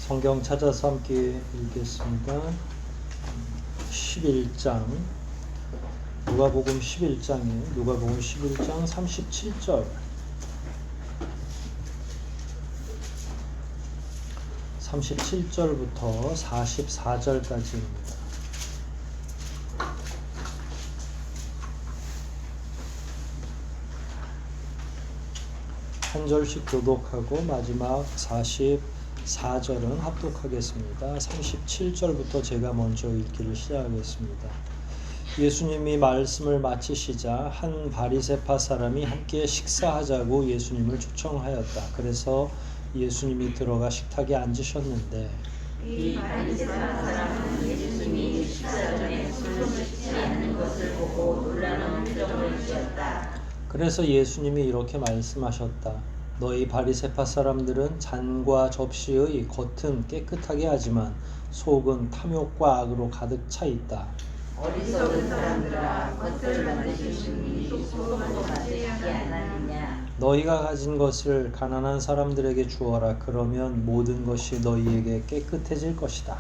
성경 찾아서 함께 읽겠습니다. 11장 누가복음 11장에 누가복음 11장 37절 37절부터 44절까지입니다. 한 절씩 교독하고 마지막 44절은 합독하겠습니다. 37절부터 제가 먼저 읽기를 시작하겠습니다. 예수님이 말씀을 마치시자 한 바리새파 사람이 함께 식사하자고 예수님을 초청하였다. 그래서 예수님이 들어가 식탁에 앉으셨는데 이 바리새파 사람은 예수님이 식사 전에 손을 씻지 않는 것을 보고 놀라는 표정을 지었다. 그래서 예수님이 이렇게 말씀하셨다. 너희 바리새파 사람들은 잔과 접시의 겉은 깨끗하게 하지만 속은 탐욕과 악으로 가득 차 있다. 어리석은 사람들아, 겉을 만드신 분이 속은 만들지 않았느냐. 너희가 가진 것을 가난한 사람들에게 주어라. 그러면 모든 것이 너희에게 깨끗해질 것이다.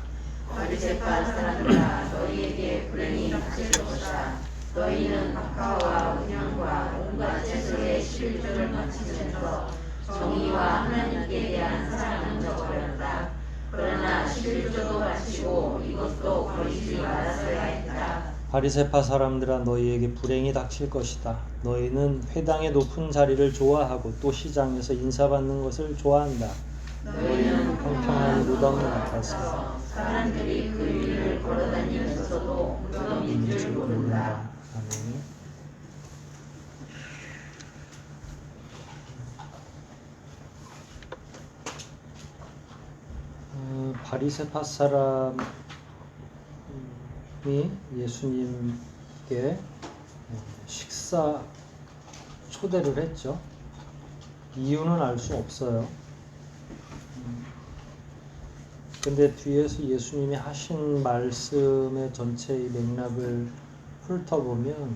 바리새파 사람들아, 너희에게 불행이 닥칠 것이다. 너희는 박하와 음양과 온갖 채소의 실조를 마치면서 정의와 하나님께 대한 사랑은 저버렸다. 그러나 실조도 마치고 이것도 버리지 말았어야 했다. 바리새파 사람들아, 너희에게 불행이 닥칠 것이다. 너희는 회당의 높은 자리를 좋아하고 또 시장에서 인사받는 것을 좋아한다. 너희는 평평한 무덤 같아서 사람들이 그 위를 걸어다니면서도 무덤인 줄 모른다. 아멘. 바리새파 사람이 예수님께 식사 초대를 했죠. 이유는 알 수 없어요. 근데 뒤에서 예수님이 하신 말씀의 전체의 맥락을 훑어보면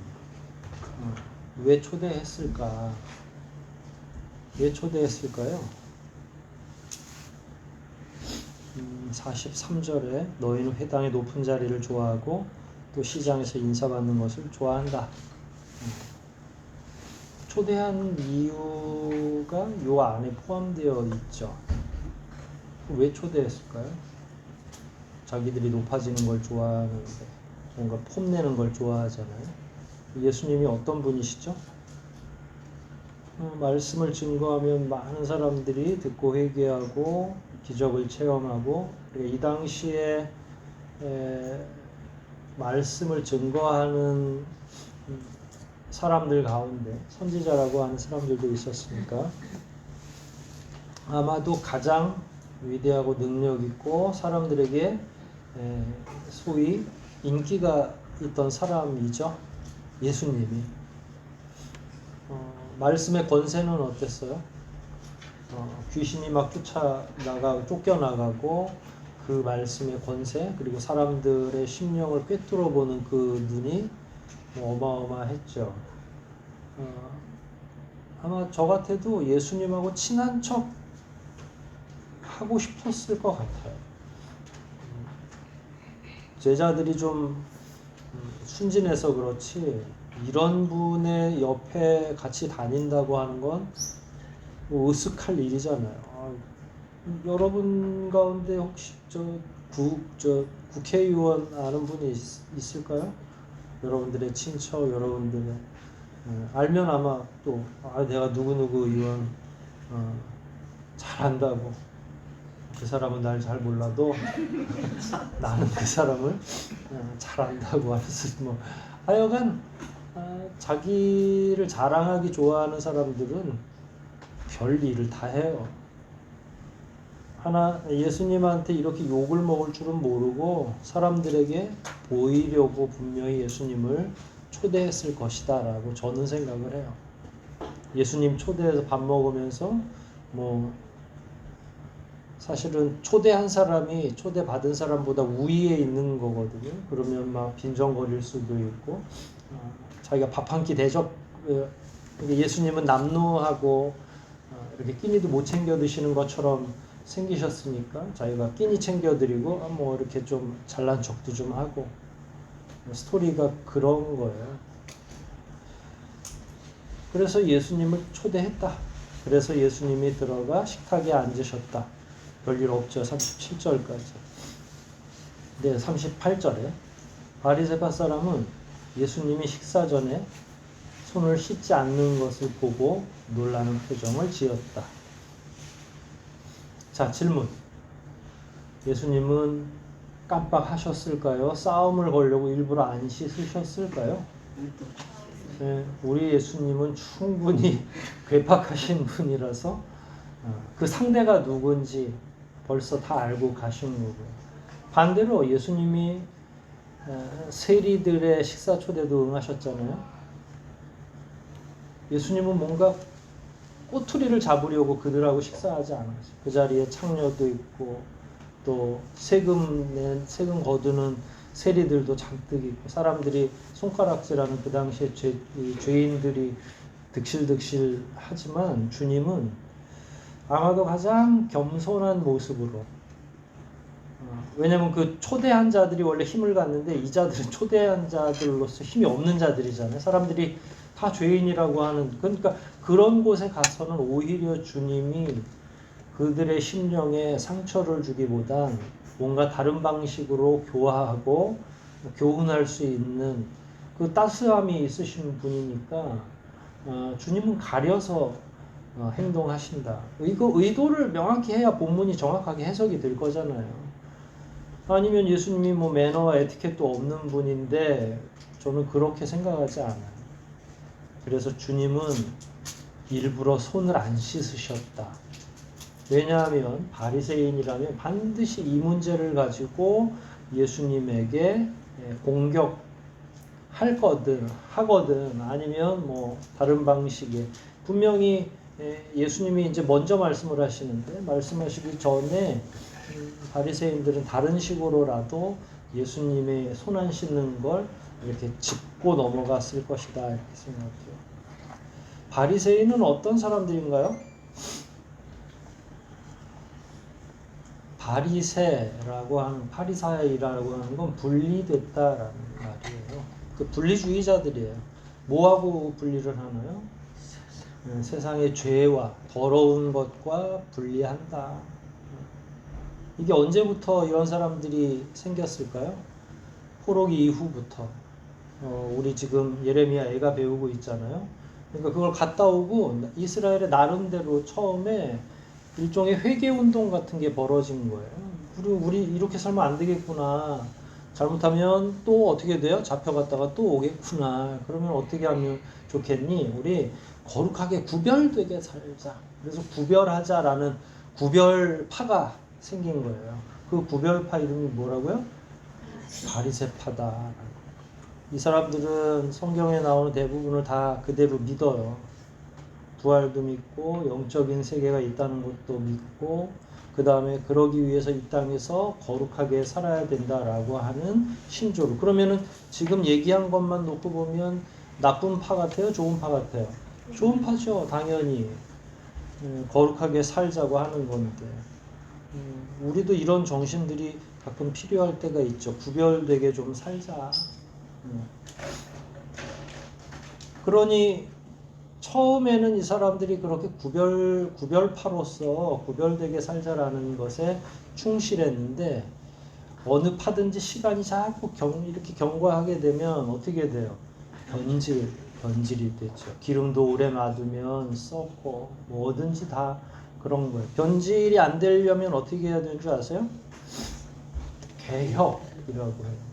왜 초대했을까? 왜 초대했을까요? 43절에 너희는 회당의 높은 자리를 좋아하고 또 시장에서 인사받는 것을 좋아한다. 초대한 이유가 요 안에 포함되어 있죠. 왜 초대했을까요? 자기들이 높아지는 걸 좋아하는데 뭔가 폼내는 걸 좋아하잖아요. 예수님이 어떤 분이시죠? 말씀을 증거하면 많은 사람들이 듣고 회개하고 기적을 체험하고 이 당시에 말씀을 증거하는 사람들 가운데 선지자라고 하는 사람들도 있었으니까 아마도 가장 위대하고 능력 있고 사람들에게 소위 인기가 있던 사람이죠. 예수님이. 말씀의 권세는 어땠어요? 귀신이 막 쫓겨나가고 그 말씀의 권세 그리고 사람들의 심령을 꿰뚫어 보는 그 눈이 어마어마했죠. 아마 저 같아도 예수님하고 친한 척 하고 싶었을 것 같아요. 제자들이 좀 순진해서 그렇지 이런 분의 옆에 같이 다닌다고 하는 건 으쓱할 일이잖아요. 여러분 가운데 혹시 국회의원 아는 분이 있을까요? 여러분들의 친척, 여러분들의 알면 아마 또 내가 누구누구 의원 잘 안다고. 그 사람은 날 잘 몰라도 나는 그 사람을 잘 안다고 하면서 하여간 자기를 자랑하기 좋아하는 사람들은 별 일을 다 해요. 예수님한테 이렇게 욕을 먹을 줄은 모르고 사람들에게 보이려고 분명히 예수님을 초대했을 것이다 라고 저는 생각을 해요. 예수님 초대해서 밥 먹으면서 사실은 초대한 사람이 초대받은 사람보다 우위에 있는 거거든요. 그러면 막 빈정거릴 수도 있고 자기가 밥 한 끼 대접 예수님은 남루하고 이렇게 끼니도 못 챙겨 드시는 것처럼 생기셨으니까 자기가 끼니 챙겨드리고 뭐 이렇게 좀 잘난 척도 좀 하고 스토리가 그런 거예요. 그래서 예수님을 초대했다. 그래서 예수님이 들어가 식탁에 앉으셨다. 별일 없죠. 37절까지. 네, 38절에 바리새파 사람은 예수님이 식사 전에 손을 씻지 않는 것을 보고 놀라는 표정을 지었다. 자, 질문. 예수님은 깜빡하셨을까요? 싸움을 걸려고 일부러 안 씻으셨을까요? 네, 우리 예수님은 충분히 괴팍하신 분이라서 그 상대가 누군지 벌써 다 알고 가신 거고요. 반대로 예수님이 세리들의 식사 초대도 응하셨잖아요. 예수님은 뭔가 꼬투리를 잡으려고 그들하고 식사하지 않았어요. 그 자리에 창녀도 있고 또 세금 거두는 세리들도 잔뜩 있고 사람들이 손가락질하는 그 당시에 죄인들이 득실득실 하지만 주님은 아마도 가장 겸손한 모습으로 왜냐면 그 초대한 자들이 원래 힘을 갖는데 이 자들은 초대한 자들로서 힘이 없는 자들이잖아요. 사람들이 다 죄인이라고 하는 그러니까 그런 곳에 가서는 오히려 주님이 그들의 심령에 상처를 주기보단 뭔가 다른 방식으로 교화하고 교훈할 수 있는 그 따스함이 있으신 분이니까 주님은 가려서 행동하신다. 의도를 명확히 해야 본문이 정확하게 해석이 될 거잖아요. 아니면 예수님이 뭐 매너와 에티켓도 없는 분인데 저는 그렇게 생각하지 않아요. 그래서 주님은 일부러 손을 안 씻으셨다. 왜냐하면 바리새인이라면 반드시 이 문제를 가지고 예수님에게 공격할 거든 하거든 아니면 뭐 다른 방식의 분명히 예수님이 이제 먼저 말씀을 하시는데 말씀하시기 전에 바리새인들은 다른 식으로라도 예수님의 손 안 씻는 걸 이렇게 짚고 넘어갔을 것이다 이렇게 생각해요. 바리새인은 어떤 사람들인가요? 바리새라고 하는 파리사이라고 하는 건 분리됐다라는 말이에요. 그 분리주의자들이에요. 뭐하고 분리를 하나요? 세상의 죄와 더러운 것과 분리한다. 이게 언제부터 이런 사람들이 생겼을까요? 포로기 이후부터. 우리 지금 예레미야 애가 배우고 있잖아요. 그러니까 그걸 갔다 오고 이스라엘의 나름대로 처음에 일종의 회개운동 같은 게 벌어진 거예요. 우리 이렇게 살면 안 되겠구나. 잘못하면 또 어떻게 돼요? 잡혀갔다가 또 오겠구나. 그러면 어떻게 하면 좋겠니? 우리 거룩하게 구별되게 살자. 그래서 구별하자라는 구별파가 생긴 거예요. 그 구별파 이름이 뭐라고요? 바리새파다. 이 사람들은 성경에 나오는 대부분을 다 그대로 믿어요. 부활도 믿고 영적인 세계가 있다는 것도 믿고 그 다음에 그러기 위해서 이 땅에서 거룩하게 살아야 된다라고 하는 신조로. 그러면은 지금 얘기한 것만 놓고 보면 나쁜 파 같아요? 좋은 파 같아요? 좋은 파죠. 당연히. 거룩하게 살자고 하는 건데 우리도 이런 정신들이 가끔 필요할 때가 있죠. 구별되게 좀 살자. 그러니 처음에는 이 사람들이 그렇게 구별파로서 구별되게 살자라는 것에 충실했는데 어느 파든지 시간이 자꾸 이렇게 경과하게 되면 어떻게 돼요? 변질이 되죠. 기름도 오래 놔두면 썩고 뭐든지 다 그런 거예요. 변질이 안 되려면 어떻게 해야 되는 줄 아세요? 개혁이라고 해요.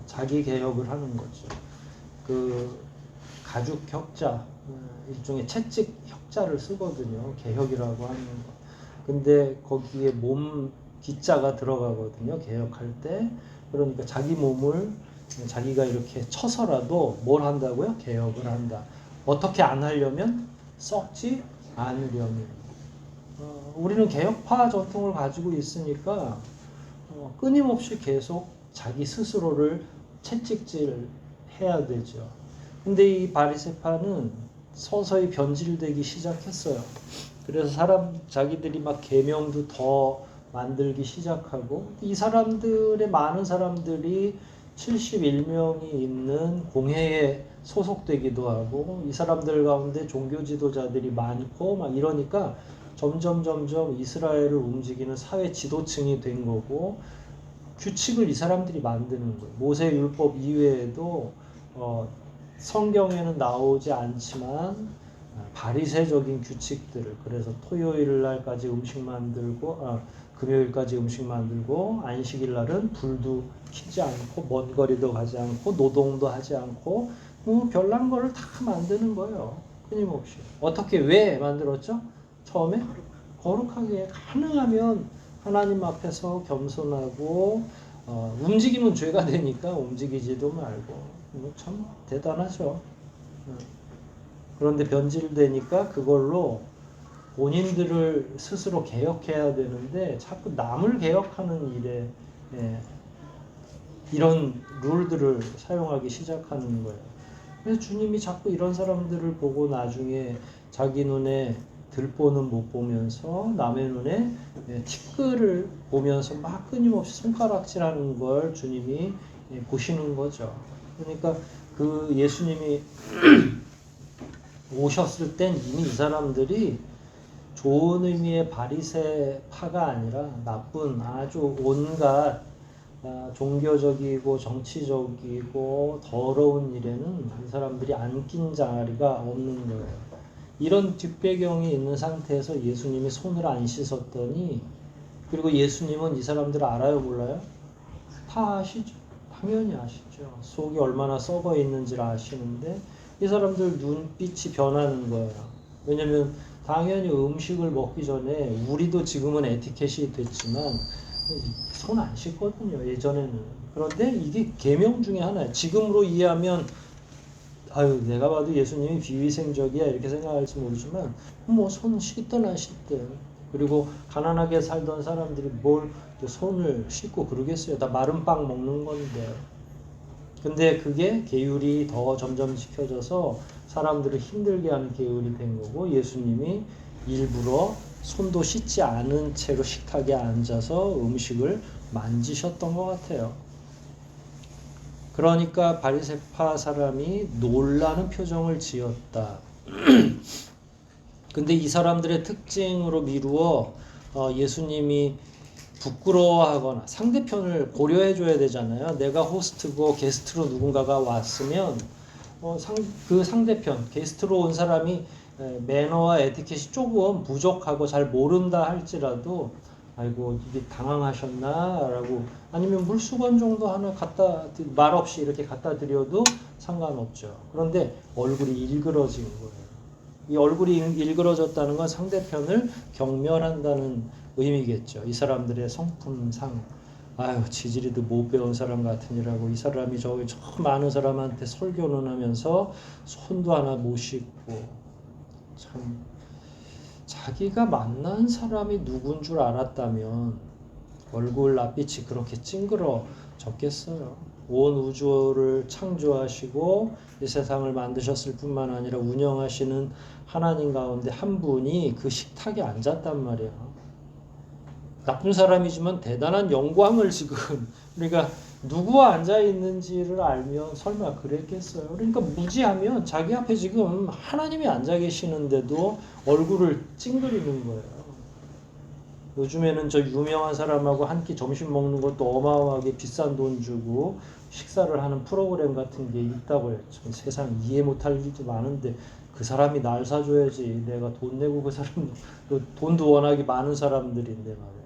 자기 개혁을 하는 거죠. 그 가죽 혁자 일종의 채찍 혁자를 쓰거든요. 개혁이라고 하는 거. 근데 거기에 몸 기자가 들어가거든요. 개혁할 때. 그러니까 자기 몸을 자기가 이렇게 쳐서라도 뭘 한다고요? 개혁을 한다. 어떻게 안 하려면? 썩지 않으려면. 우리는 개혁파 전통을 가지고 있으니까 끊임없이 계속 자기 스스로를 채찍질 해야 되죠. 근데 이 바리새파는 서서히 변질되기 시작했어요. 그래서 자기들이 막 계명도 더 만들기 시작하고 이 사람들의 많은 사람들이 71명이 있는 공회에 소속되기도 하고 이 사람들 가운데 종교 지도자들이 많고 막 이러니까 점점 이스라엘을 움직이는 사회 지도층이 된 거고 규칙을 이 사람들이 만드는 거예요. 모세 율법 이외에도 성경에는 나오지 않지만 바리새적인 규칙들을 그래서 토요일 날까지 음식 만들고 금요일까지 음식 만들고 안식일 날은 불도 켜지 않고 먼 거리도 가지 않고 노동도 하지 않고 뭐 별난 거를 다 만드는 거예요. 끊임없이. 어떻게 왜 만들었죠? 처음에 거룩하게 가능하면 하나님 앞에서 겸손하고 움직이면 죄가 되니까 움직이지도 말고 참 대단하죠. 그런데 변질되니까 그걸로 본인들을 스스로 개혁해야 되는데 자꾸 남을 개혁하는 일에 이런 룰들을 사용하기 시작하는 거예요. 그래서 주님이 자꾸 이런 사람들을 보고 나중에 자기 눈에 들보는 못 보면서 남의 눈에 티끌을 보면서 막 끊임없이 손가락질하는 걸 주님이 보시는 거죠. 그러니까 그 예수님이 오셨을 땐 이미 이 사람들이 좋은 의미의 바리새파가 아니라 나쁜 아주 온갖 종교적이고 정치적이고 더러운 일에는 이 사람들이 안 낀 자리가 없는 거예요. 이런 뒷배경이 있는 상태에서 예수님이 손을 안 씻었더니 그리고 예수님은 이 사람들을 알아요 몰라요? 다 아시죠. 당연히 아시죠. 속이 얼마나 썩어 있는지를 아시는데 이 사람들 눈빛이 변하는 거예요. 왜냐면 당연히 음식을 먹기 전에 우리도 지금은 에티켓이 됐지만 손 안 씻거든요. 예전에는. 그런데 이게 계명 중에 하나예요. 지금으로 이해하면 아유 내가 봐도 예수님이 비위생적이야 이렇게 생각할지 모르지만 뭐 손 씻든 안 씻든 그리고 가난하게 살던 사람들이 뭘 손을 씻고 그러겠어요. 다 마른 빵 먹는 건데. 근데 그게 계율이 더 점점 지켜져서 사람들을 힘들게 하는 계율이 된 거고 예수님이 일부러 손도 씻지 않은 채로 식탁에 앉아서 음식을 만지셨던 것 같아요. 그러니까 바리새파 사람이 놀라는 표정을 지었다. 근데 이 사람들의 특징으로 미루어 예수님이 부끄러워하거나 상대편을 고려해 줘야 되잖아요. 내가 호스트고 게스트로 누군가가 왔으면 그 상대편 게스트로 온 사람이 매너와 에티켓이 조금 부족하고 잘 모른다 할지라도 아이고 이게 당황하셨나 라고 아니면 물수건 정도 하나 말없이 이렇게 갖다 드려도 상관없죠. 그런데 얼굴이 일그러진 거예요. 이 얼굴이 일그러졌다는 건 상대편을 경멸한다는 의미겠죠. 이 사람들의 성품상 아유 지지리도 못 배운 사람 같으니라고 이 사람이 저 많은 사람한테 설교는 하면서 손도 하나 못 씻고 참 자기가 만난 사람이 누군 줄 알았다면 얼굴 낯빛이 그렇게 찡그러졌겠어요. 온 우주를 창조하시고 이 세상을 만드셨을 뿐만 아니라 운영하시는 하나님 가운데 한 분이 그 식탁에 앉았단 말이에요. 나쁜 사람이지만 대단한 영광을 지금 그러니까 누구와 앉아 있는지를 알면 설마 그랬겠어요. 그러니까 무지하면 자기 앞에 지금 하나님이 앉아 계시는데도 얼굴을 찡그리는 거예요. 요즘에는 저 유명한 사람하고 한 끼 점심 먹는 것도 어마어마하게 비싼 돈 주고 식사를 하는 프로그램 같은 게 있다고 해요. 세상 이해 못할 일도 많은데 그 사람이 날 사줘야지. 내가 돈 내고 그 사람 돈도 워낙에 많은 사람들인데 말이야.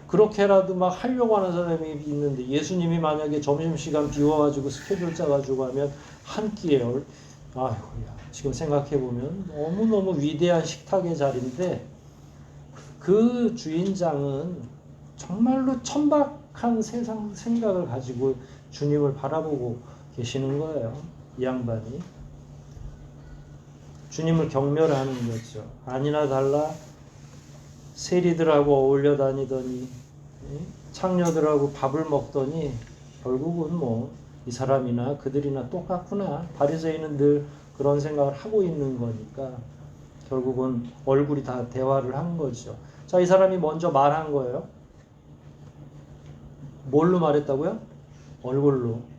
그렇게라도 막 하려고 하는 사람이 있는데 예수님이 만약에 점심시간 비워가지고 스케줄 짜가지고 하면 한 끼에 아이고야 지금 생각해보면 너무너무 위대한 식탁의 자리인데 그 주인장은 정말로 천박한 세상 생각을 가지고 주님을 바라보고 계시는 거예요. 이 양반이. 주님을 경멸하는 거죠. 아니나 달라 세리들하고 어울려 다니더니 창녀들하고 밥을 먹더니 결국은 뭐 이 사람이나 그들이나 똑같구나. 바리새인은 늘 그런 생각을 하고 있는 거니까 결국은 얼굴이 다 대화를 한 거죠. 자, 이 사람이 먼저 말한 거예요. 뭘로 말했다고요? 얼굴로.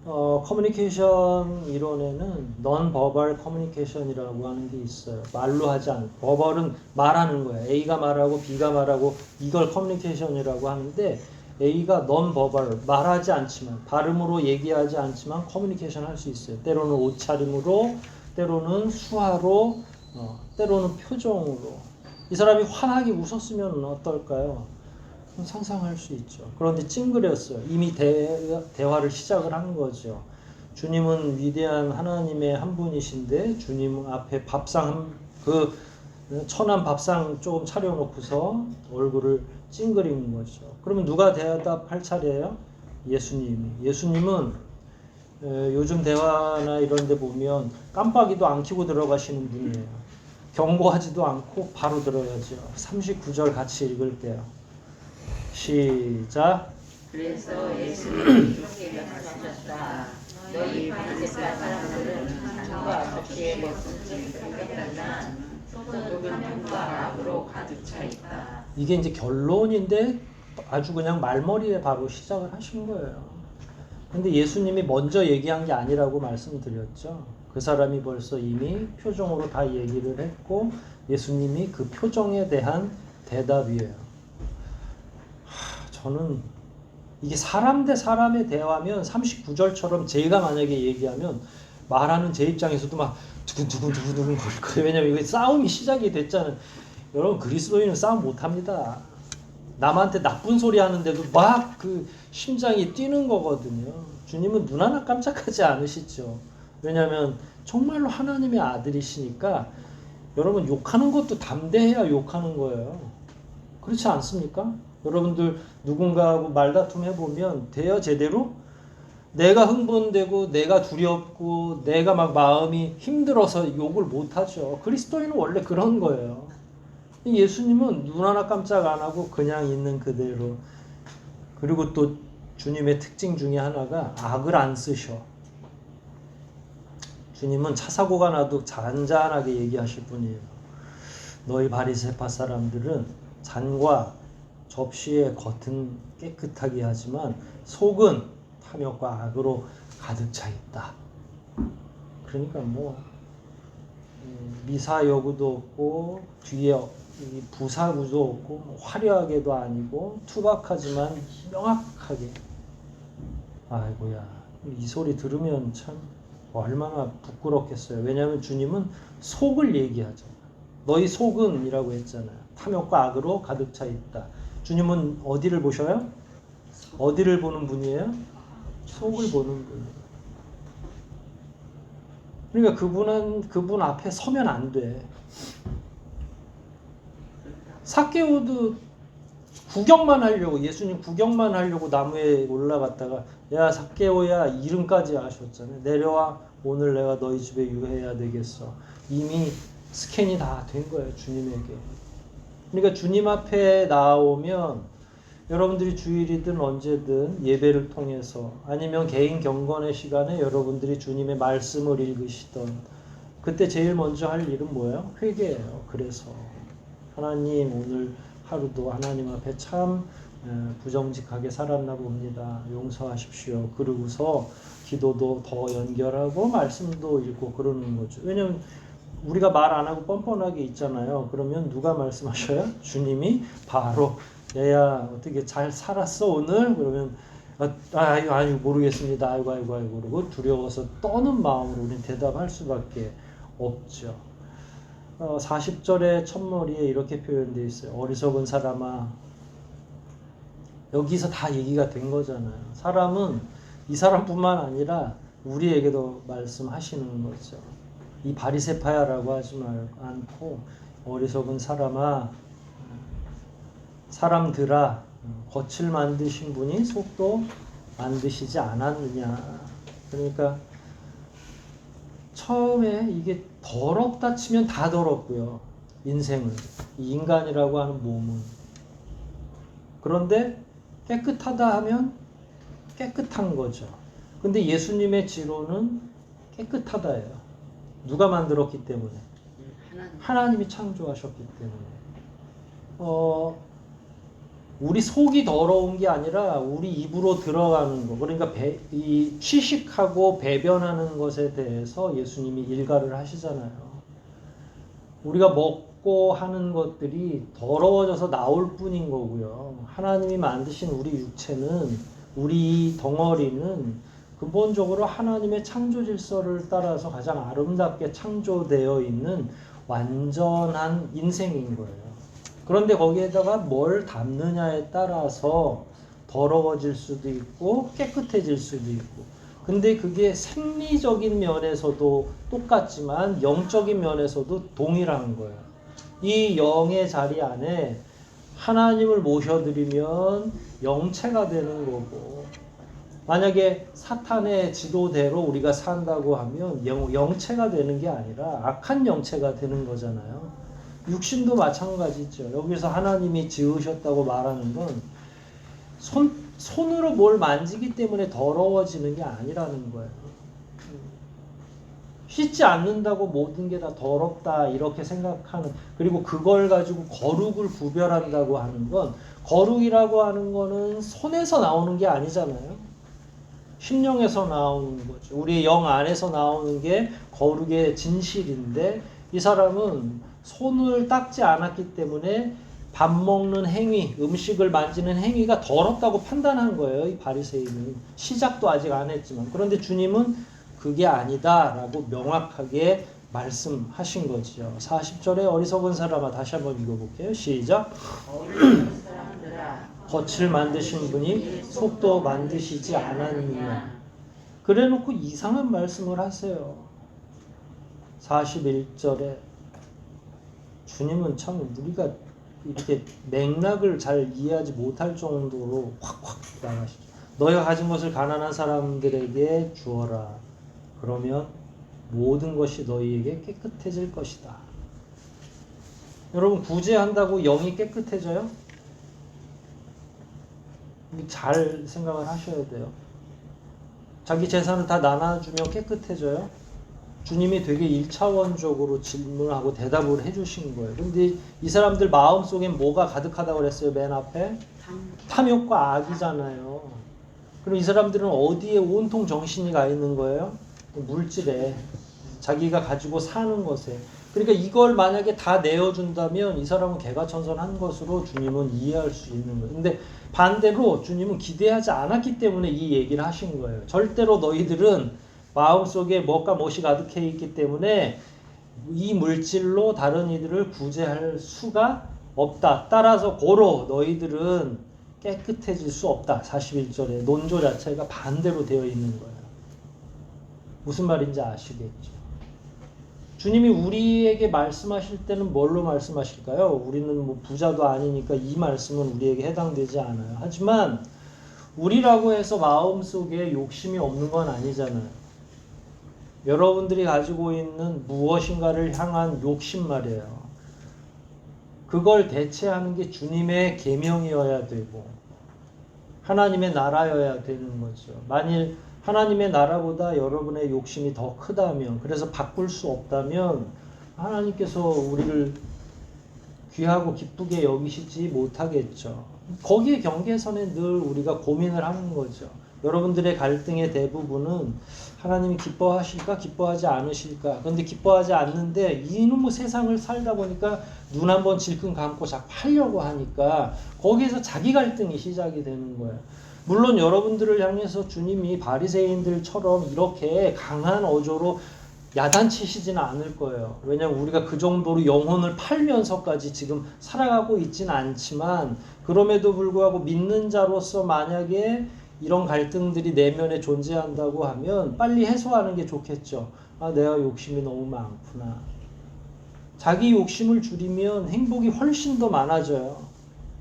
커뮤니케이션 이론에는 non-verbal communication이라고 하는 게 있어요. 말로 하지 않고. verbal은 말하는 거예요. A가 말하고 B가 말하고 이걸 커뮤니케이션이라고 하는데 A가 non-verbal, 말하지 않지만 발음으로 얘기하지 않지만 커뮤니케이션 할 수 있어요. 때로는 옷차림으로, 때로는 수화로, 때로는 표정으로. 이 사람이 환하게 웃었으면 어떨까요? 상상할 수 있죠. 그런데 찡그렸어요. 이미 대화를 시작을 한 거죠. 주님은 위대한 하나님의 한 분이신데 주님 앞에 밥상 그 천한 밥상 조금 차려놓고서 얼굴을 찡그린 거죠. 그러면 누가 대답할 차례예요? 예수님이. 예수님은 요즘 대화나 이런 데 보면 깜빡이도 안 켜고 들어가시는 분이에요. 경고하지도 않고 바로 들어야죠. 39절 같이 읽을게요. 시작. 그래서 예수님이 이렇게 말씀하셨다. 너희 바리새파 사람들은 잔과 접시에 것을 생각하나 속은 불과 악으로 가득 차 있다. 이게 이제 결론인데 아주 그냥 말머리에 바로 시작을 하신 거예요. 근데 예수님이 먼저 얘기한 게 아니라고 말씀드렸죠. 그 사람이 벌써 이미 표정으로 다 얘기를 했고 예수님이 그 표정에 대한 대답이에요. 저는 이게 사람 대 사람의 대화면 39절처럼 제가 만약에 얘기하면 말하는 제 입장에서도 막 두근두근 거릴 거예요. 왜냐면 이게 싸움이 시작이 됐잖아요. 여러분 그리스도인은 싸움 못합니다. 남한테 나쁜 소리 하는데도 막 그 심장이 뛰는 거거든요. 주님은 눈 하나 깜짝하지 않으시죠. 왜냐하면 정말로 하나님의 아들이시니까 여러분 욕하는 것도 담대해야 욕하는 거예요. 그렇지 않습니까? 여러분들 누군가하고 말다툼 해보면 돼요 제대로? 내가 흥분되고 내가 두렵고 내가 막 마음이 힘들어서 욕을 못하죠. 그리스도인은 원래 그런 거예요. 예수님은 눈 하나 깜짝 안 하고 그냥 있는 그대로. 그리고 또 주님의 특징 중에 하나가 악을 안 쓰셔. 주님은 차 사고가 나도 잔잔하게 얘기하실 분이에요. 너희 바리새파 사람들은 잔과 접시의 겉은 깨끗하게 하지만 속은 탐욕과 악으로 가득 차 있다. 그러니까 뭐 미사여구도 없고 뒤에 부사구도 없고 화려하게도 아니고 투박하지만 명확하게. 아이고야 이 소리 들으면 참 얼마나 부끄럽겠어요. 왜냐하면 주님은 속을 얘기하잖아요. 너희 속은 이라고 했잖아요. 탐욕과 악으로 가득 차 있다. 주님은 어디를 보셔요? 어디를 보는 분이에요? 속을 보는 분이에요. 그러니까 그분 앞에 서면 안 돼. 삭개오도 구경만 하려고 예수님 구경만 하려고 나무에 올라갔다가 야 삭개오야 이름까지 하셨잖아요. 내려와 오늘 내가 너희 집에 유해해야 되겠어. 이미 스캔이 다 된 거예요 주님에게. 그러니까 주님 앞에 나오면 여러분들이 주일이든 언제든 예배를 통해서 아니면 개인 경건의 시간에 여러분들이 주님의 말씀을 읽으시던 그때 제일 먼저 할 일은 뭐예요? 회개예요. 그래서 하나님 오늘 하루도 하나님 앞에 참 부정직하게 살았나 봅니다. 용서하십시오. 그러고서 기도도 더 연결하고 말씀도 읽고 그러는 거죠. 왜냐면 우리가 말 안 하고 뻔뻔하게 있잖아요. 그러면 누가 말씀하셔요? 주님이 바로 얘야 어떻게 잘 살았어 오늘? 그러면 아니 모르겠습니다. 아이고 그러고 두려워서 떠는 마음으로 우리는 대답할 수밖에 없죠. 40절의 첫머리에 이렇게 표현되어 있어요. 어리석은 사람아. 여기서 다 얘기가 된 거잖아요. 사람은 이 사람뿐만 아니라 우리에게도 말씀하시는 거죠. 이 바리새파야라고 하지 않고 어리석은 사람아, 사람들아, 겉을 만드신 분이 속도 만드시지 않았느냐. 그러니까 처음에 이게 더럽다 치면 다 더럽고요. 인생은 이 인간이라고 하는 몸은. 그런데 깨끗하다 하면 깨끗한 거죠. 근데 예수님의 지로는 깨끗하다예요. 누가 만들었기 때문에? 하나님이 창조하셨기 때문에. 우리 속이 더러운 게 아니라 우리 입으로 들어가는 거. 그러니까 이 취식하고 배변하는 것에 대해서 예수님이 일가를 하시잖아요. 우리가 먹고 하는 것들이 더러워져서 나올 뿐인 거고요. 하나님이 만드신 우리 육체는, 우리 덩어리는 근본적으로 하나님의 창조 질서를 따라서 가장 아름답게 창조되어 있는 완전한 인생인 거예요. 그런데 거기에다가 뭘 담느냐에 따라서 더러워질 수도 있고 깨끗해질 수도 있고, 근데 그게 생리적인 면에서도 똑같지만 영적인 면에서도 동일한 거예요. 이 영의 자리 안에 하나님을 모셔드리면 영체가 되는 거고, 만약에 사탄의 지도대로 우리가 산다고 하면 영체가 되는 게 아니라 악한 영체가 되는 거잖아요. 육신도 마찬가지죠. 여기서 하나님이 지으셨다고 말하는 건 손으로 뭘 만지기 때문에 더러워지는 게 아니라는 거예요. 씻지 않는다고 모든 게 다 더럽다 이렇게 생각하는, 그리고 그걸 가지고 거룩을 구별한다고 하는 건, 거룩이라고 하는 거는 손에서 나오는 게 아니잖아요. 심령에서 나오는 거죠. 우리 영 안에서 나오는 게 거룩의 진실인데, 이 사람은 손을 닦지 않았기 때문에 밥 먹는 행위, 음식을 만지는 행위가 더럽다고 판단한 거예요. 이 바리새인은 시작도 아직 안 했지만. 그런데 주님은 그게 아니다라고 명확하게 말씀하신 거죠. 40절에 어리석은 사람아, 다시 한번 읽어볼게요. 시작. 겉을 만드신 분이 속도 만드시지 않았느냐. 그래놓고 이상한 말씀을 하세요. 41절에 주님은 참 우리가 이렇게 맥락을 잘 이해하지 못할 정도로 확확 나가시죠. 너희가 가진 것을 가난한 사람들에게 주어라. 그러면 모든 것이 너희에게 깨끗해질 것이다. 여러분, 구제한다고 영이 깨끗해져요? 잘 생각을 하셔야 돼요. 자기 재산을 다 나눠주면 깨끗해져요? 주님이 되게 1차원적으로 질문하고 대답을 해주신 거예요. 근데 이 사람들 마음속엔 뭐가 가득하다고 그랬어요? 맨 앞에? 탐욕과 악이잖아요. 그럼 이 사람들은 어디에 온통 정신이 가 있는 거예요? 물질에, 자기가 가지고 사는 것에. 그러니까 이걸 만약에 다 내어준다면 이 사람은 개가천선한 것으로 주님은 이해할 수 있는 거예요. 근데 반대로 주님은 기대하지 않았기 때문에 이 얘기를 하신 거예요. 절대로 너희들은 마음속에 무엇과 무엇이 가득해 있기 때문에 이 물질로 다른 이들을 구제할 수가 없다. 따라서 고로 너희들은 깨끗해질 수 없다. 41절에 논조 자체가 반대로 되어 있는 거예요. 무슨 말인지 아시겠죠? 주님이 우리에게 말씀하실 때는 뭘로 말씀하실까요? 우리는 뭐 부자도 아니니까 이 말씀은 우리에게 해당되지 않아요. 하지만 우리라고 해서 마음속에 욕심이 없는 건 아니잖아요. 여러분들이 가지고 있는 무엇인가를 향한 욕심 말이에요. 그걸 대체하는 게 주님의 계명이어야 되고 하나님의 나라여야 되는 거죠. 만일 하나님의 나라보다 여러분의 욕심이 더 크다면, 그래서 바꿀 수 없다면 하나님께서 우리를 귀하고 기쁘게 여기시지 못하겠죠. 거기에 경계선에 늘 우리가 고민을 하는 거죠. 여러분들의 갈등의 대부분은 하나님이 기뻐하실까 기뻐하지 않으실까. 그런데 기뻐하지 않는데 이놈의 세상을 살다 보니까 눈 한번 질끈 감고 자꾸 하려고 하니까 거기에서 자기 갈등이 시작이 되는 거예요. 물론 여러분들을 향해서 주님이 바리새인들처럼 이렇게 강한 어조로 야단치시지는 않을 거예요. 왜냐하면 우리가 그 정도로 영혼을 팔면서까지 지금 살아가고 있지는 않지만, 그럼에도 불구하고 믿는 자로서 만약에 이런 갈등들이 내면에 존재한다고 하면 빨리 해소하는 게 좋겠죠. 아, 내가 욕심이 너무 많구나. 자기 욕심을 줄이면 행복이 훨씬 더 많아져요.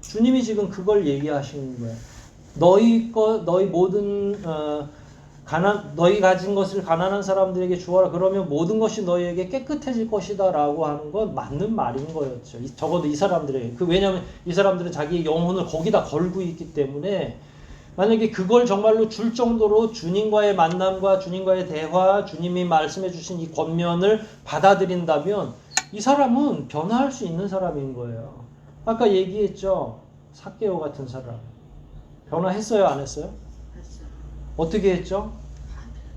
주님이 지금 그걸 얘기하시는 거예요. 너희 모든 너희 가진 것을 가난한 사람들에게 주어라. 그러면 모든 것이 너희에게 깨끗해질 것이다라고 하는 건 맞는 말인 거였죠. 적어도 이 사람들에게. 왜냐하면 이 사람들은 자기의 영혼을 거기다 걸고 있기 때문에, 만약에 그걸 정말로 줄 정도로 주님과의 만남과 주님과의 대화, 주님이 말씀해 주신 이 권면을 받아들인다면 이 사람은 변화할 수 있는 사람인 거예요. 아까 얘기했죠. 삭개오 같은 사람. 변화했어요, 안 했어요? 어떻게 했죠?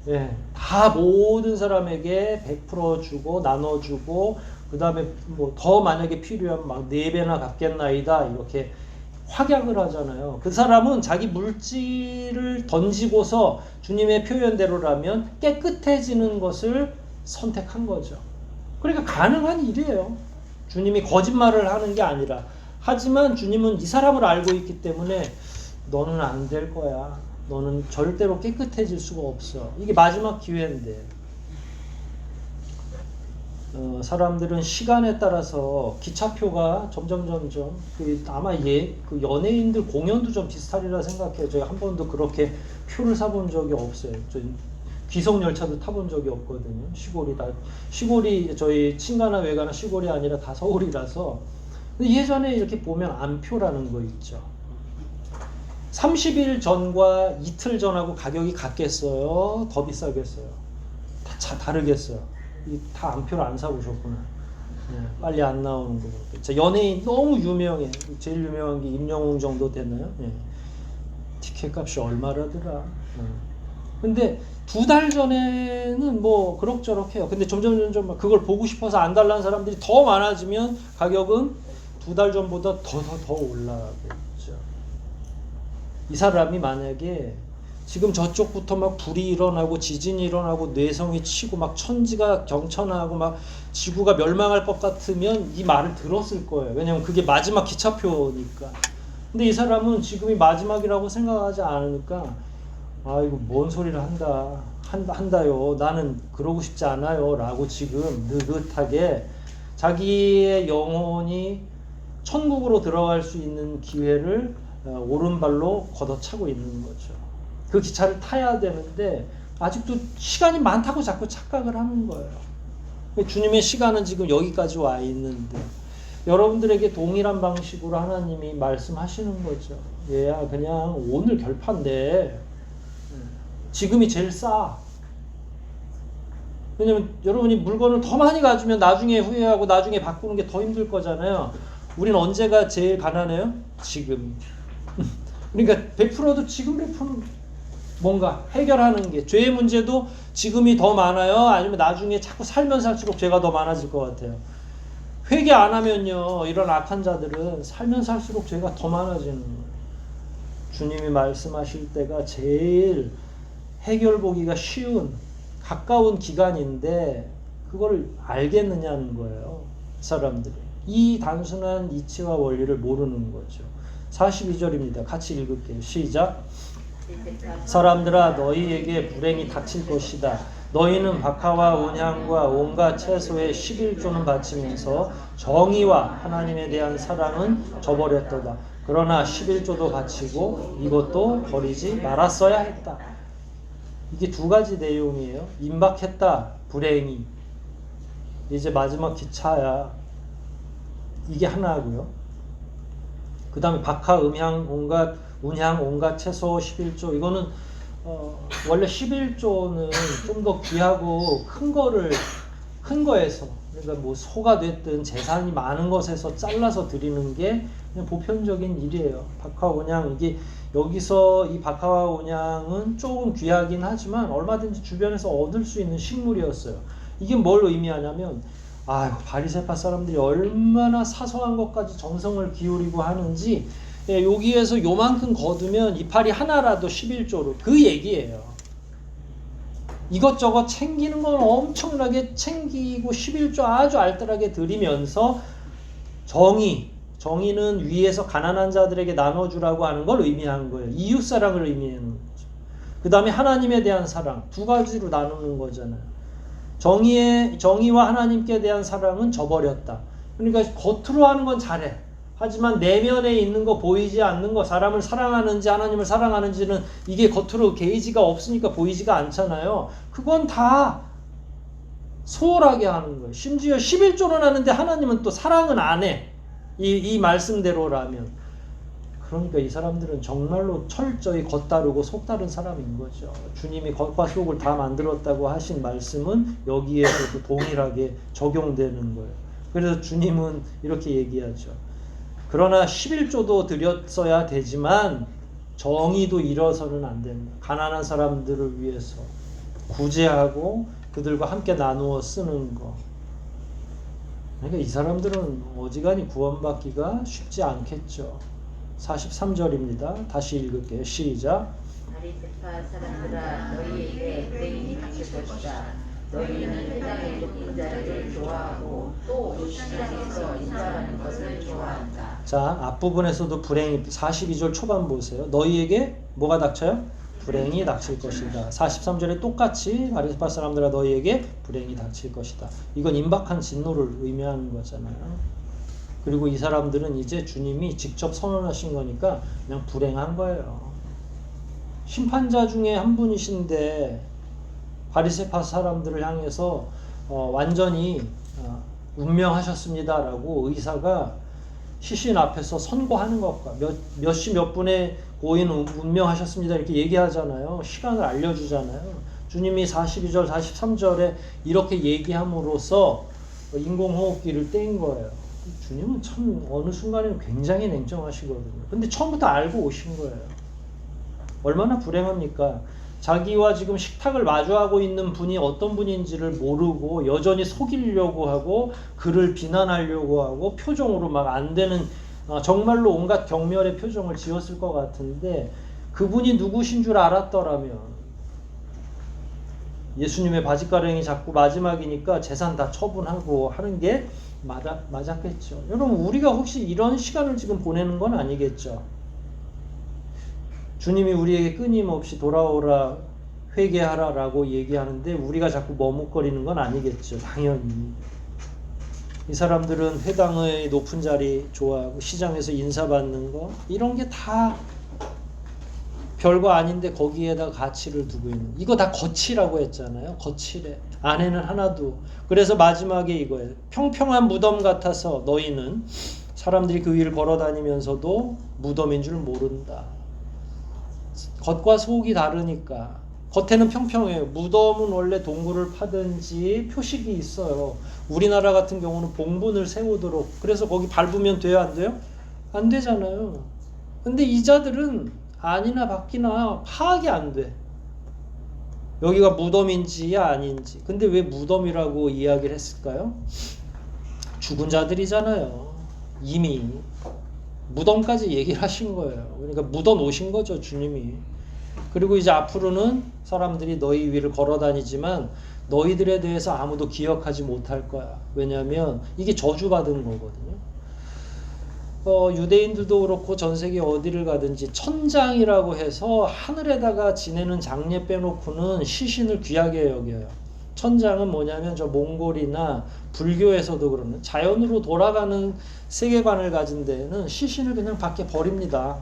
예, 다 모든 사람에게 100% 주고 나눠주고 그 다음에 뭐 더 만약에 필요하면 막 4배나 갚겠나이다 이렇게 확약을 하잖아요. 그 사람은 자기 물질을 던지고서 주님의 표현대로라면 깨끗해지는 것을 선택한 거죠. 그러니까 가능한 일이에요. 주님이 거짓말을 하는 게 아니라. 하지만 주님은 이 사람을 알고 있기 때문에 너는 안 될 거야. 너는 절대로 깨끗해질 수가 없어. 이게 마지막 기회인데. 사람들은 시간에 따라서 기차표가 점점 아마 그 연예인들 공연도 좀 비슷하리라 생각해요. 제가 한 번도 그렇게 표를 사본 적이 없어요. 귀성 열차도 타본 적이 없거든요. 시골이 저희 친가나 외가나 시골이 아니라 다 서울이라서. 근데 예전에 이렇게 보면 안표라는 거 있죠. 30일 전과 이틀 전하고 가격이 같겠어요? 더 비싸겠어요? 다 다르겠어요. 다 안표를 안 사보셨구나. 네, 빨리 안 나오는 거. 연예인 너무 유명해. 제일 유명한 게 임영웅 정도 되나요? 네. 티켓 값이 얼마라더라. 근데 2달 전에는 뭐 그럭저럭 해요. 근데 점점 그걸 보고 싶어서 안 달라는 사람들이 더 많아지면 가격은 2달 전보다 더 올라가겠죠. 이 사람이 만약에 지금 저쪽부터 막 불이 일어나고 지진이 일어나고 뇌성이 치고 막 천지가 경천하고 막 지구가 멸망할 것 같으면 이 말을 들었을 거예요. 왜냐면 그게 마지막 기차표니까. 근데 이 사람은 지금이 마지막이라고 생각하지 않으니까 이거 뭔 소리를 한다요. 나는 그러고 싶지 않아요. 라고 지금 느긋하게 자기의 영혼이 천국으로 들어갈 수 있는 기회를 오른발로 걷어차고 있는 거죠. 그 기차를 타야 되는데 아직도 시간이 많다고 자꾸 착각을 하는 거예요. 주님의 시간은 지금 여기까지 와 있는데 여러분들에게 동일한 방식으로 하나님이 말씀하시는 거죠. 얘야 그냥 오늘 결판돼. 지금이 제일 싸. 왜냐면 여러분이 물건을 더 많이 가지면 나중에 후회하고 나중에 바꾸는 게 더 힘들 거잖아요. 우린 언제가 제일 가난해요? 지금. 그러니까 100%도 지금 100%는 뭔가 해결하는 게 죄의 문제도 지금이 더 많아요? 아니면 나중에 자꾸 살면 살수록 죄가 더 많아질 것 같아요? 회개 안 하면요 이런 악한 자들은 살면 살수록 죄가 더 많아지는 거예요. 주님이 말씀하실 때가 제일 해결 보기가 쉬운 가까운 기간인데 그걸 알겠느냐는 거예요. 사람들이 이 단순한 이치와 원리를 모르는 거죠. 42절입니다. 같이 읽을게요. 시작. 사람들아 너희에게 불행이 닥칠 것이다. 너희는 박하와 온향과 온갖 채소의 11조는 바치면서 정의와 하나님에 대한 사랑은 저버렸도다. 그러나 11조도 바치고 이것도 버리지 말았어야 했다. 이게 2가지 내용이에요. 임박했다. 불행이. 이제 마지막 기차야. 이게 하나고요. 그 다음에 박하, 음향, 온갖, 운향, 온갖 채소 11조. 이거는 원래 11조는 좀 더 귀하고 큰 거에서 그러니까 뭐 소가 됐든 재산이 많은 것에서 잘라서 드리는 게 그냥 보편적인 일이에요. 박하, 온향 이게 여기서 이 박하와 온향은 조금 귀하긴 하지만 얼마든지 주변에서 얻을 수 있는 식물이었어요. 이게 뭘 의미하냐면 바리새파 사람들이 얼마나 사소한 것까지 정성을 기울이고 하는지 여기에서 요만큼 거두면 이파리 하나라도 11조로 그 얘기예요. 이것저것 챙기는 건 엄청나게 챙기고 11조 아주 알뜰하게 드리면서 정의는 위에서 가난한 자들에게 나눠주라고 하는 걸 의미하는 거예요. 이웃사랑을 의미하는 거죠. 그 다음에 하나님에 대한 사랑 2가지로 나누는 거잖아요. 정의와 하나님께 대한 사랑은 저버렸다. 그러니까 겉으로 하는 건 잘해. 하지만 내면에 있는 거 보이지 않는 거 사람을 사랑하는지 하나님을 사랑하는지는 이게 겉으로 게이지가 없으니까 보이지가 않잖아요. 그건 다 소홀하게 하는 거예요. 심지어 11조는 하는데 하나님은 또 사랑은 안 해. 이 말씀대로라면. 그러니까 이 사람들은 정말로 철저히 겉다르고 속다른 사람인 거죠. 주님이 겉과 속을 다 만들었다고 하신 말씀은 여기에서 동일하게 적용되는 거예요. 그래서 주님은 이렇게 얘기하죠. 그러나 11조도 드렸어야 되지만 정의도 잃어서는 안 됩니다. 가난한 사람들을 위해서 구제하고 그들과 함께 나누어 쓰는 거. 그러니까 이 사람들은 어지간히 구원받기가 쉽지 않겠죠. 43절입니다. 다시 읽을게요. 시작. 바리새파 사람들아 너희에게 불행이 닥칠 것이다. 너희는 회당에 높은 자리를 좋아하고 또 시장에서 인사하는 것을 좋아한다. 자, 앞부분에서도 불행이 42절 초반 보세요. 너희에게 뭐가 닥쳐요? 불행이 닥칠 것이다. 43절에 똑같이 바리새파 사람들아 너희에게 불행이 닥칠 것이다. 이건 임박한 진노를 의미하는 거잖아요. 그리고 이 사람들은 이제 주님이 직접 선언하신 거니까 그냥 불행한 거예요. 심판자 중에 한 분이신데 바리새파 사람들을 향해서 완전히 운명하셨습니다라고 의사가 시신 앞에서 선고하는 것과 몇 분의 고인 운명하셨습니다 이렇게 얘기하잖아요. 시간을 알려주잖아요. 주님이 42절 43절에 이렇게 얘기함으로써 인공호흡기를 뗀 거예요. 주님은 참 어느 순간에는 굉장히 냉정하시거든요. 근데 처음부터 알고 오신 거예요. 얼마나 불행합니까? 자기와 지금 식탁을 마주하고 있는 분이 어떤 분인지를 모르고 여전히 속이려고 하고 그를 비난하려고 하고 표정으로 막 안 되는 정말로 온갖 경멸의 표정을 지었을 것 같은데 그분이 누구신 줄 알았더라면 예수님의 바짓가랑이 잡고 마지막이니까 재산 다 처분하고 하는 게 맞았겠죠. 여러분 우리가 혹시 이런 시간을 지금 보내는 건 아니겠죠. 주님이 우리에게 끊임없이 돌아오라 회개하라라고 얘기하는데 우리가 자꾸 머뭇거리는 건 아니겠죠. 당연히. 이 사람들은 회당의 높은 자리 좋아하고 시장에서 인사받는 거 이런 게 다 별거 아닌데 거기에다 가치를 두고 있는 이거 다 거치라고 했잖아요. 거치래. 안에는 하나도. 그래서 마지막에 이거예요. 평평한 무덤 같아서 너희는 사람들이 그 위를 걸어다니면서도 무덤인 줄 모른다. 겉과 속이 다르니까. 겉에는 평평해요. 무덤은 원래 동굴을 파든지 표식이 있어요. 우리나라 같은 경우는 봉분을 세우도록. 그래서 거기 밟으면 돼요? 안 돼요? 안 되잖아요. 근데 이자들은 아니나 밖이나 파악이 안 돼. 여기가 무덤인지 아닌지. 근데 왜 무덤이라고 이야기를 했을까요? 죽은 자들이잖아요. 이미. 무덤까지 얘기를 하신 거예요. 그러니까 묻어 놓으신 거죠, 주님이. 그리고 이제 앞으로는 사람들이 너희 위를 걸어 다니지만 너희들에 대해서 아무도 기억하지 못할 거야. 왜냐하면 이게 저주받은 거거든요. 유대인들도 그렇고 전 세계 어디를 가든지 천장이라고 해서 하늘에다가 지내는 장례 빼놓고는 시신을 귀하게 여겨요. 천장은 뭐냐면 저 몽골이나 불교에서도 그러는 자연으로 돌아가는 세계관을 가진 데에는 시신을 그냥 밖에 버립니다.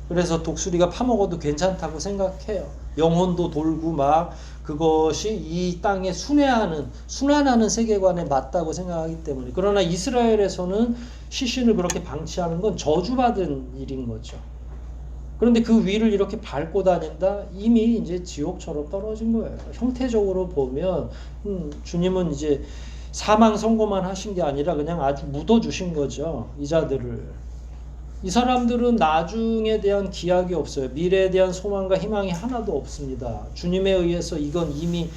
그래서 독수리가 파먹어도 괜찮다고 생각해요. 영혼도 돌고 막 그것이 이 땅에 순환하는 세계관에 맞다고 생각하기 때문에. 그러나 이스라엘에서는 시신을 그렇게 방치하는 건 저주받은 일인 거죠. 그런데 그 위를 이렇게 밟고 다닌다? 이미 이제 지옥처럼 떨어진 거예요. 형태적으로 보면 주님은 이제 사망 선고만 하신 게 아니라 그냥 아주 묻어주신 거죠. 이자들을. 이 사람들은 나중에 대한 기약이 없어요. 미래에 대한 소망과 희망이 하나도 없습니다. 주님에 의해서 이건 이미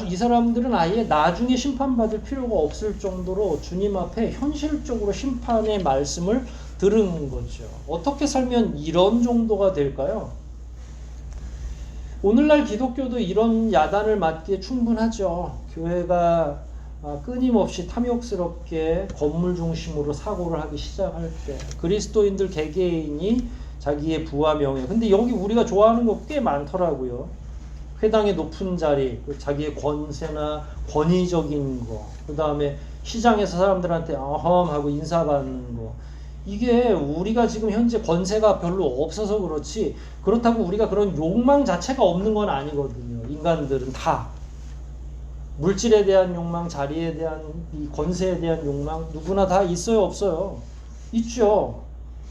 이 사람들은 아예 나중에 심판받을 필요가 없을 정도로 주님 앞에 현실적으로 심판의 말씀을 들은 거죠. 어떻게 살면 이런 정도가 될까요? 오늘날 기독교도 이런 야단을 맞기에 충분하죠. 교회가 끊임없이 탐욕스럽게 건물 중심으로 사고를 하기 시작할 때 그리스도인들 개개인이 자기의 부와 명예 근데 여기 우리가 좋아하는 거 꽤 많더라고요. 회당의 높은 자리, 자기의 권세나 권위적인 거, 그 다음에 시장에서 사람들한테 어험하고 인사받는 거 이게 우리가 지금 현재 권세가 별로 없어서 그렇지 그렇다고 우리가 그런 욕망 자체가 없는 건 아니거든요. 인간들은 다 물질에 대한 욕망, 자리에 대한 이 권세에 대한 욕망 누구나 다 있어요, 없어요? 있죠.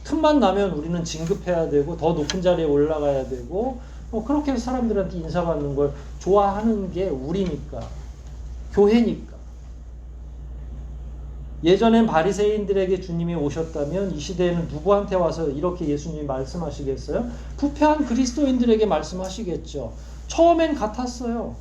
틈만 나면 우리는 진급해야 되고 더 높은 자리에 올라가야 되고 그렇게 해서 사람들한테 인사받는 걸 좋아하는 게 우리니까, 교회니까. 예전엔 바리새인들에게 주님이 오셨다면 이 시대에는 누구한테 와서 이렇게 예수님이 말씀하시겠어요? 부패한 그리스도인들에게 말씀하시겠죠. 처음엔 같았어요.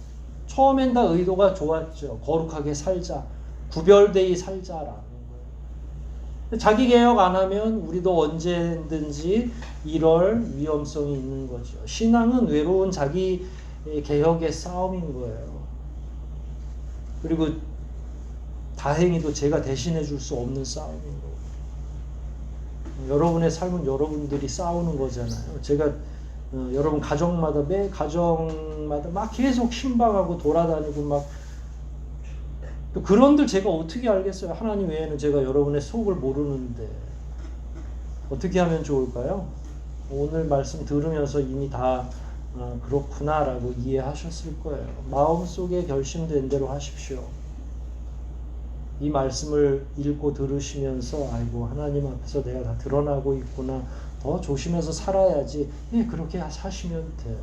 처음엔 다 의도가 좋았죠. 거룩하게 살자. 구별되이 살자라는 거예요. 자기 개혁 안 하면 우리도 언제든지 이럴 위험성이 있는 거죠. 신앙은 외로운 자기 개혁의 싸움인 거예요. 그리고 다행히도 제가 대신해 줄 수 없는 싸움인 거고. 여러분의 삶은 여러분들이 싸우는 거잖아요. 제가 여러분 가정마다 매 가정마다 막 계속 신방하고 돌아다니고 막 또 그런들 제가 어떻게 알겠어요? 하나님 외에는 제가 여러분의 속을 모르는데 어떻게 하면 좋을까요? 오늘 말씀 들으면서 이미 다 그렇구나라고 이해하셨을 거예요. 마음속에 결심된 대로 하십시오. 이 말씀을 읽고 들으시면서 아이고 하나님 앞에서 내가 다 드러나고 있구나. 더 조심해서 살아야지. 예, 그렇게 사시면 돼요.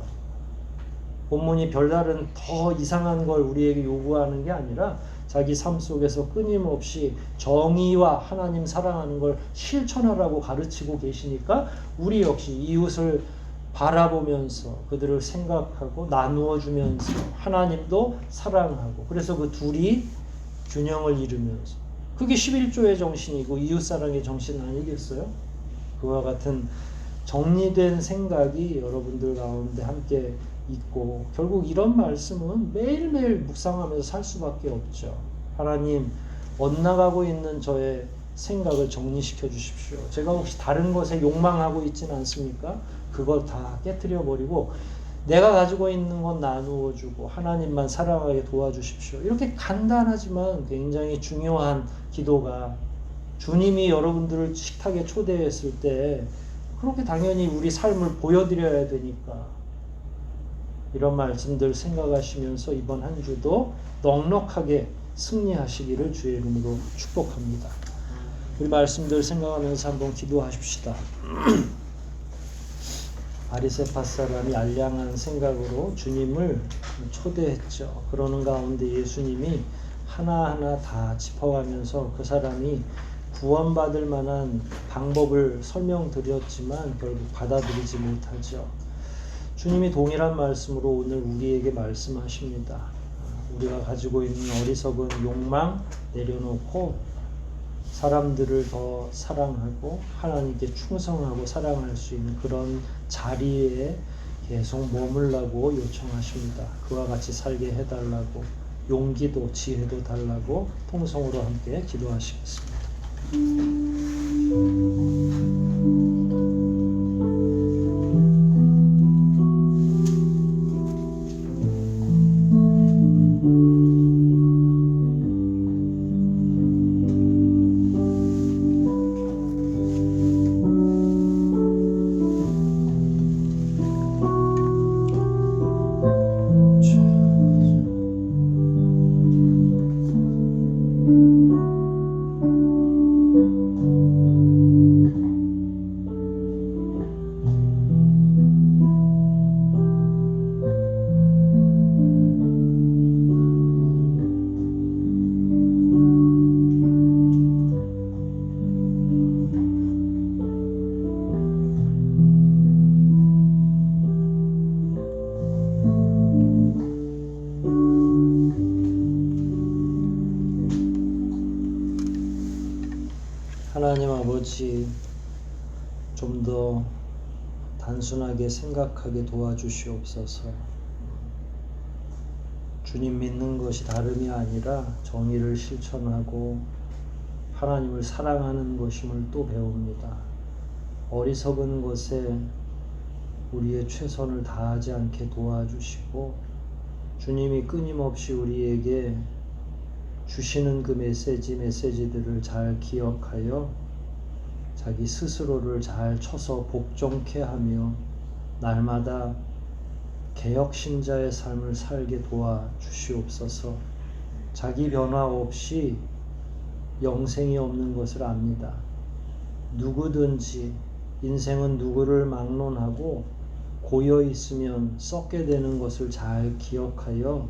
본문이 별다른 더 이상한 걸 우리에게 요구하는 게 아니라 자기 삶 속에서 끊임없이 정의와 하나님 사랑하는 걸 실천하라고 가르치고 계시니까 우리 역시 이웃을 바라보면서 그들을 생각하고 나누어 주면서 하나님도 사랑하고 그래서 그 둘이 균형을 이루면서 그게 11조의 정신이고 이웃사랑의 정신 아니겠어요? 그와 같은 정리된 생각이 여러분들 가운데 함께 있고 결국 이런 말씀은 매일매일 묵상하면서 살 수밖에 없죠. 하나님 엇나가고 있는 저의 생각을 정리시켜 주십시오. 제가 혹시 다른 것에 욕망하고 있지는 않습니까? 그걸 다 깨트려 버리고 내가 가지고 있는 건 나누어 주고 하나님만 사랑하게 도와주십시오. 이렇게 간단하지만 굉장히 중요한 기도가 주님이 여러분들을 식탁에 초대했을 때 그렇게 당연히 우리 삶을 보여드려야 되니까 이런 말씀들 생각하시면서 이번 한 주도 넉넉하게 승리하시기를 주의 이름으로 축복합니다. 우리 말씀들 생각하면서 한번 기도하십시다. 바리새파 사람이 알량한 생각으로 주님을 초대했죠. 그러는 가운데 예수님이 하나하나 다 짚어가면서 그 사람이 구원받을 만한 방법을 설명드렸지만 결국 받아들이지 못하죠. 주님이 동일한 말씀으로 오늘 우리에게 말씀하십니다. 우리가 가지고 있는 어리석은 욕망 내려놓고 사람들을 더 사랑하고 하나님께 충성하고 사랑할 수 있는 그런 자리에 계속 머물라고 요청하십니다. 그와 같이 살게 해달라고 용기도 지혜도 달라고 통성으로 함께 기도하시겠습니다. 하나님 아버지, 좀 더 단순하게 생각하게 도와주시옵소서. 주님 믿는 것이 다름이 아니라 정의를 실천하고 하나님을 사랑하는 것임을 또 배웁니다. 어리석은 것에 우리의 최선을 다하지 않게 도와주시고 주님이 끊임없이 우리에게 주시는 그 메시지들을 잘 기억하여 자기 스스로를 잘 쳐서 복종케 하며 날마다 개혁신자의 삶을 살게 도와주시옵소서. 자기 변화 없이 영생이 없는 것을 압니다. 누구든지 인생은 누구를 막론하고 고여 있으면 썩게 되는 것을 잘 기억하여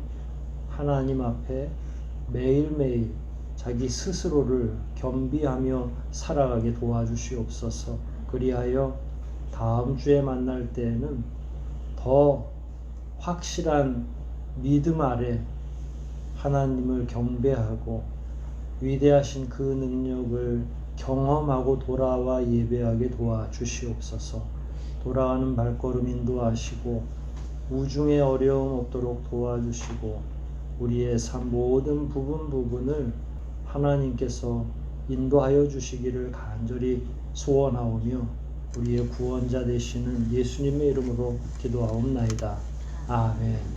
하나님 앞에 매일매일 자기 스스로를 겸비하며 살아가게 도와주시옵소서. 그리하여 다음 주에 만날 때에는 더 확실한 믿음 아래 하나님을 경배하고 위대하신 그 능력을 경험하고 돌아와 예배하게 도와주시옵소서. 돌아가는 발걸음 인도하시고 우중의 어려움 없도록 도와주시고 우리의 삶 모든 부분을 하나님께서 인도하여 주시기를 간절히 소원하오며 우리의 구원자 되시는 예수님의 이름으로 기도하옵나이다. 아멘.